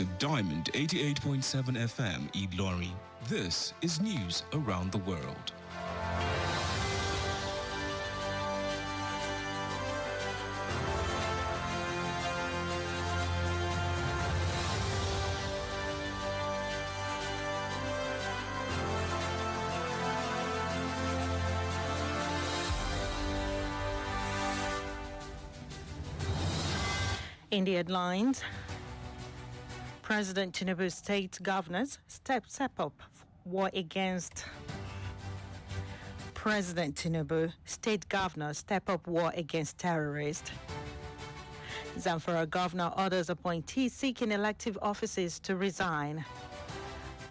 to Diamond 88.7 FM Ilorin. This is news around the world. In the headlines, President Tinubu's state governors step up war against President Tinubu, state governors step up war against terrorists. Zamfara governor orders appointees seeking elective offices to resign.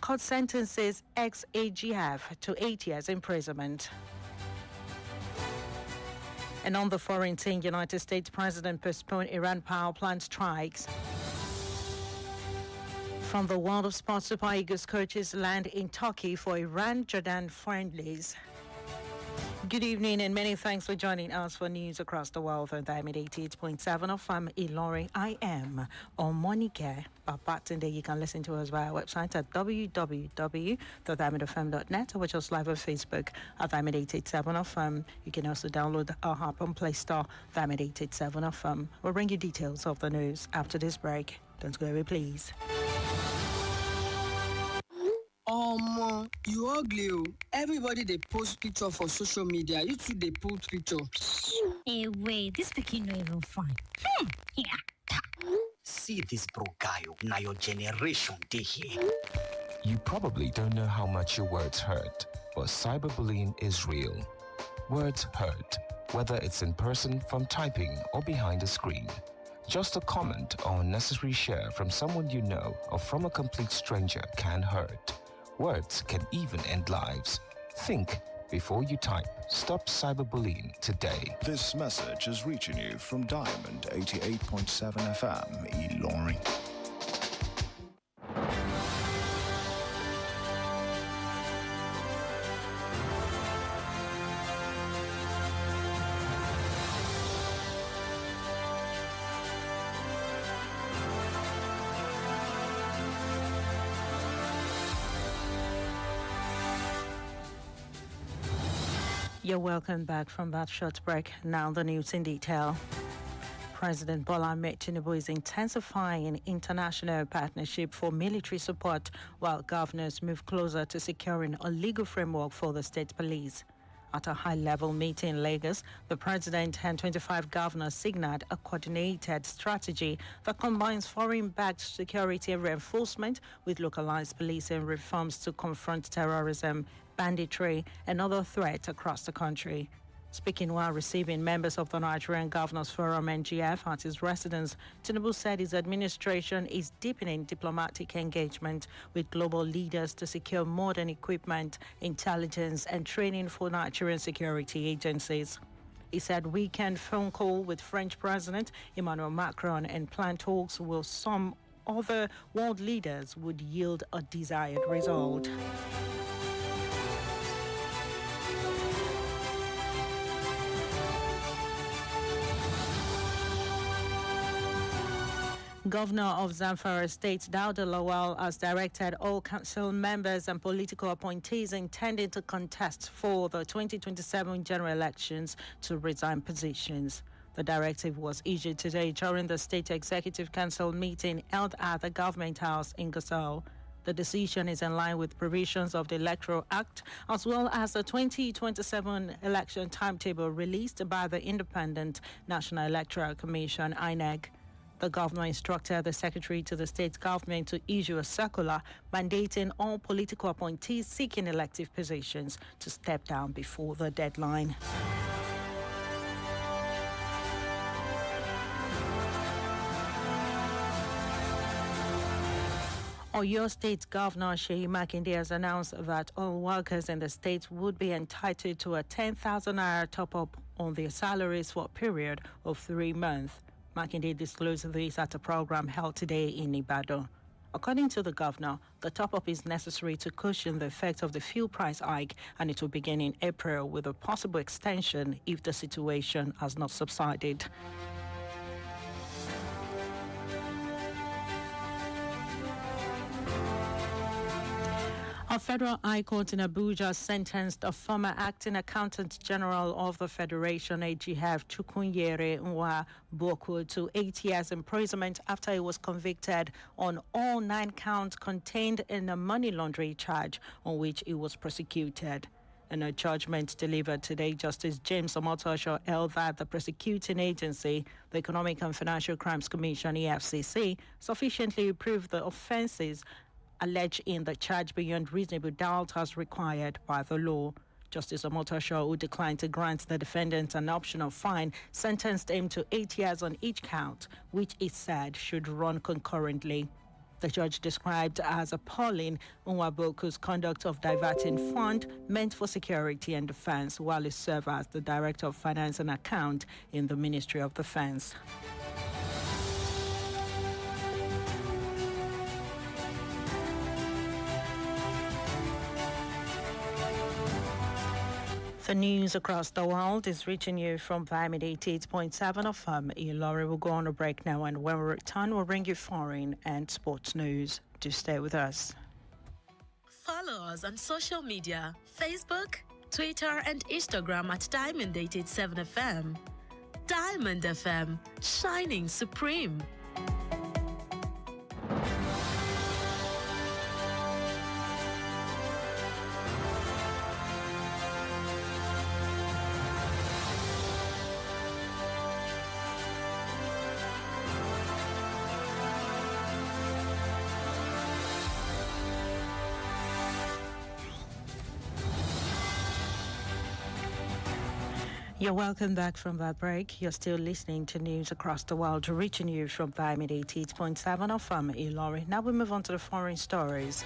Court sentences ex-AGF to 8 years imprisonment. And on the foreign scene, United States President postponed Iran power plant strikes. From the world of sports, Super Eagles coaches land in Turkey for Iran-Jordan friendlies. Good evening and many thanks for joining us for news across the world on Diamond 88.7 of Ilorin. I am Omonike. Babatunde. You can listen to us via our website at www.diamondfm.net or watch us live on Facebook at Diamond 887 FM. You can also download our app on Play Store, Diamond 887 FM. We'll bring you details of the news after this break. Don't go away, please. You ugly. Everybody they post picture for social media. You too they put picture. Hey, wait, this picking no even fine. Yeah. See this bro guy, now your generation they here. You probably don't know how much your words hurt, but cyberbullying is real. Words hurt, whether it's in person, from typing, or behind a screen. Just a comment or unnecessary share from someone you know or from a complete stranger can hurt. Words can even end lives. Think before you type. Stop cyberbullying today. This message is reaching you from Diamond 88.7 FM Ilorin. You're welcome back from that short break. Now the news in detail. President Bola Ahmed Tinubu is intensifying international partnership for military support while governors move closer to securing a legal framework for the state police. At a high-level meeting in Lagos, the president and 25 governors signaled a coordinated strategy that combines foreign-backed security reinforcement with localized policing reforms to confront terrorism, banditry, and other threats across the country. Speaking while receiving members of the Nigerian Governors Forum NGF at his residence, Tinubu said his administration is deepening diplomatic engagement with global leaders to secure modern equipment, intelligence, and training for Nigerian security agencies. He said weekend phone call with French President Emmanuel Macron and planned talks with some other world leaders would yield a desired result. Governor of Zamfara State, Dauda Lawal, has directed all council members and political appointees intending to contest for the 2027 general elections to resign positions. The directive was issued today during the State Executive Council meeting held at the Government House in Gusau. The decision is in line with provisions of the Electoral Act as well as the 2027 election timetable released by the Independent National Electoral Commission, INEC. The governor instructed the secretary to the state government to issue a circular mandating all political appointees seeking elective positions to step down before the deadline. Oyo State Governor Seyi Makinde has announced that all workers in the state would be entitled to a 10,000 naira top-up on their salaries for a period of 3 months. Makinde disclosed this at a program held today in Ibadan. According to the governor, the top-up is necessary to cushion the effect of the fuel price hike, and it will begin in April with a possible extension if the situation has not subsided. A federal high court in Abuja sentenced a former acting accountant general of the Federation, AGF Chukwunyere Nwabuoku, to 8 years imprisonment after he was convicted on all 9 counts contained in a money laundering charge on which he was prosecuted. In a judgment delivered today, Justice James Omonike held that the prosecuting agency, the Economic and Financial Crimes Commission, EFCC, sufficiently proved the offences alleged in the charge beyond reasonable doubt as required by the law. Justice Omonike, who declined to grant the defendant an optional fine, sentenced him to 8 years on each count, which he said should run concurrently. The judge described as appalling Nwabuoku's conduct of diverting fund meant for security and defense while he served as the Director of Finance and Account in the Ministry of Defense. The news across the world is reaching you from Vitamin 88.7 of Ilori. We'll go on a break now, and when we return, we'll bring you foreign and sports news. Do stay with us. Follow us on social media, Facebook, Twitter, and Instagram at Diamond 87 FM. Diamond FM, shining supreme. You're welcome back from that break. You're still listening to news across the world, reaching you from Vitamin 88.7 of Ilori. Now we move on to the foreign stories.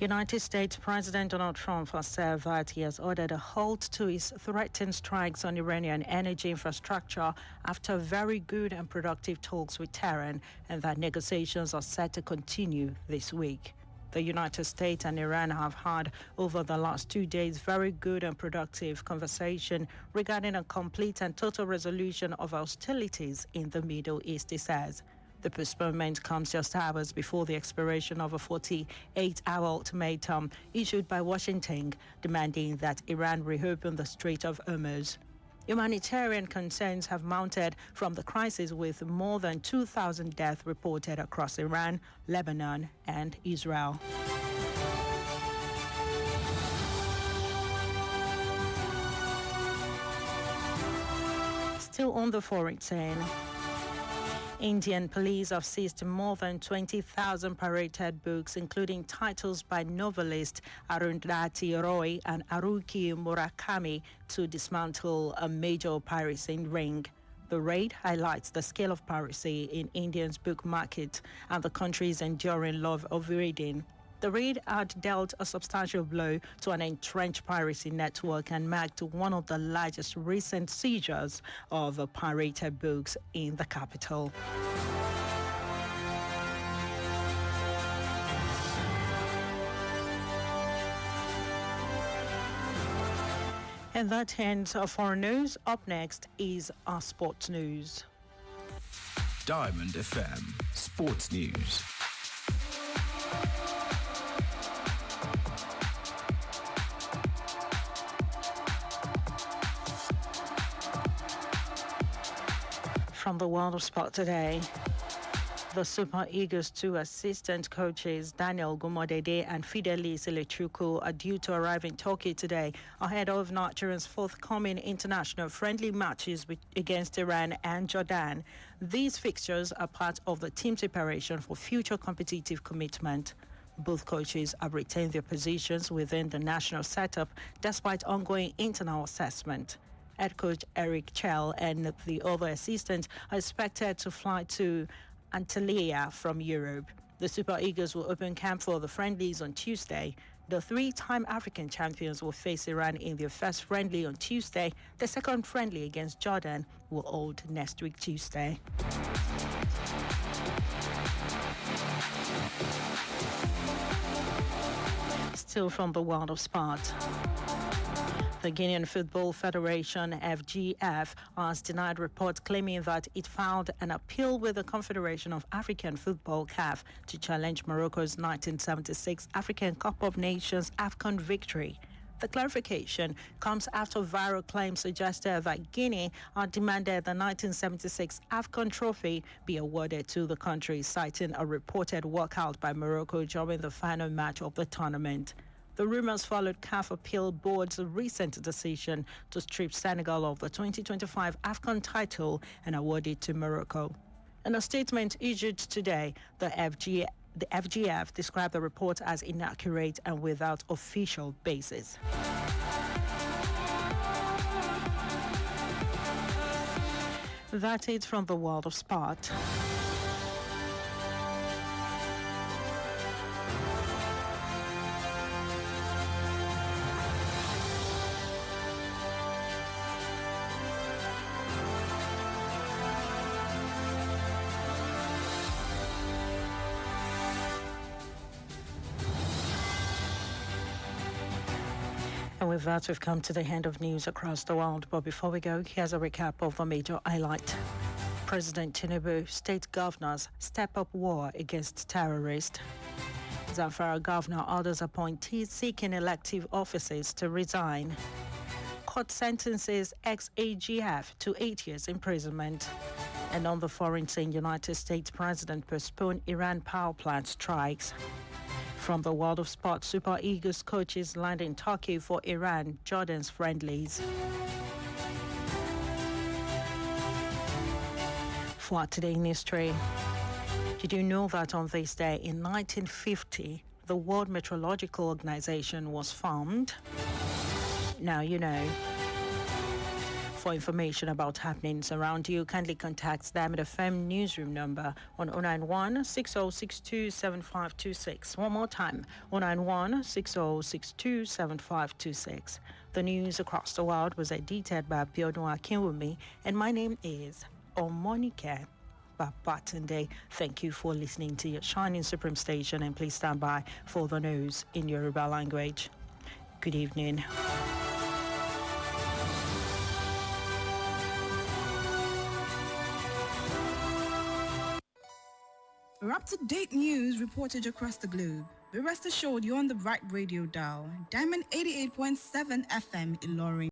United States President Donald Trump has said that he has ordered a halt to his threatened strikes on Iranian energy infrastructure after very good and productive talks with Tehran, and that negotiations are set to continue this week. The United States and Iran have had, over the last 2 days, very good and productive conversation regarding a complete and total resolution of hostilities in the Middle East, he says. The postponement comes just hours before the expiration of a 48-hour ultimatum issued by Washington, demanding that Iran reopen the Strait of Hormuz. Humanitarian concerns have mounted from the crisis, with more than 2,000 deaths reported across Iran, Lebanon, and Israel. Still on the foreign scene, Indian police have seized more than 20,000 pirated books, including titles by novelists Arundhati Roy and Haruki Murakami, to dismantle a major piracy ring. The raid highlights the scale of piracy in India's book market and the country's enduring love of reading. The raid had dealt a substantial blow to an entrenched piracy network and marked one of the largest recent seizures of pirated books in the capital. And that ends our foreign news. Up next is our sports news. Diamond FM Sports News. From the world of sport today, the Super Eagles' 2 assistant coaches, Daniel Gumodede and Fidelis Elechuku, are due to arrive in Turkey today ahead of Nigeria's forthcoming international friendly matches against Iran and Jordan. These fixtures are part of the team's preparation for future competitive commitment. Both coaches have retained their positions within the national setup despite ongoing internal assessment. Head coach Eric Chell and the other assistants are expected to fly to Antalya from Europe. The Super Eagles will open camp for the friendlies on Tuesday. The 3-time African champions will face Iran in their first friendly on Tuesday. The second friendly against Jordan will hold next week Tuesday. Still from the world of sport. The Guinean Football Federation, FGF, has denied reports claiming that it filed an appeal with the Confederation of African Football, CAF, to challenge Morocco's 1976 African Cup of Nations AFCON victory. The clarification comes after viral claims suggested that Guinea had demanded the 1976 AFCON trophy be awarded to the country, citing a reported walkout by Morocco during the final match of the tournament. The rumors followed CAF Appeal Board's recent decision to strip Senegal of the 2025 AFCON title and award it to Morocco. In a statement issued today, the FGF described the report as inaccurate and without official basis. That's it from the world of sport. And with that, we've come to the end of news across the world. But before we go, here's a recap of the major highlight. President Tinubu, state governors step up war against terrorists. Zamfara governor orders appointees seeking elective offices to resign. Court sentences ex-AGF to 8 years imprisonment. And on the foreign scene, United States President postponed Iran power plant strikes. From the world of sport, Super Eagles coaches land in Turkey for Iran, Jordan's friendlies. For today in history, did you know that on this day in 1950, the World Meteorological Organization was formed? Now you know. For information about happenings around you, kindly contact Diamond FM newsroom number on 091 6062 7526. One more time, 091 6062 7526. The news across the world was edited by Babatunde Akinwumi, and my name is Omonike. Babatunde. Thank you for listening to your Shining Supreme station, and please stand by for the news in Yoruba language. Good evening. For up-to-date news reported across the globe, be rest assured you're on the right radio dial. Diamond 88.7 FM Ilorin.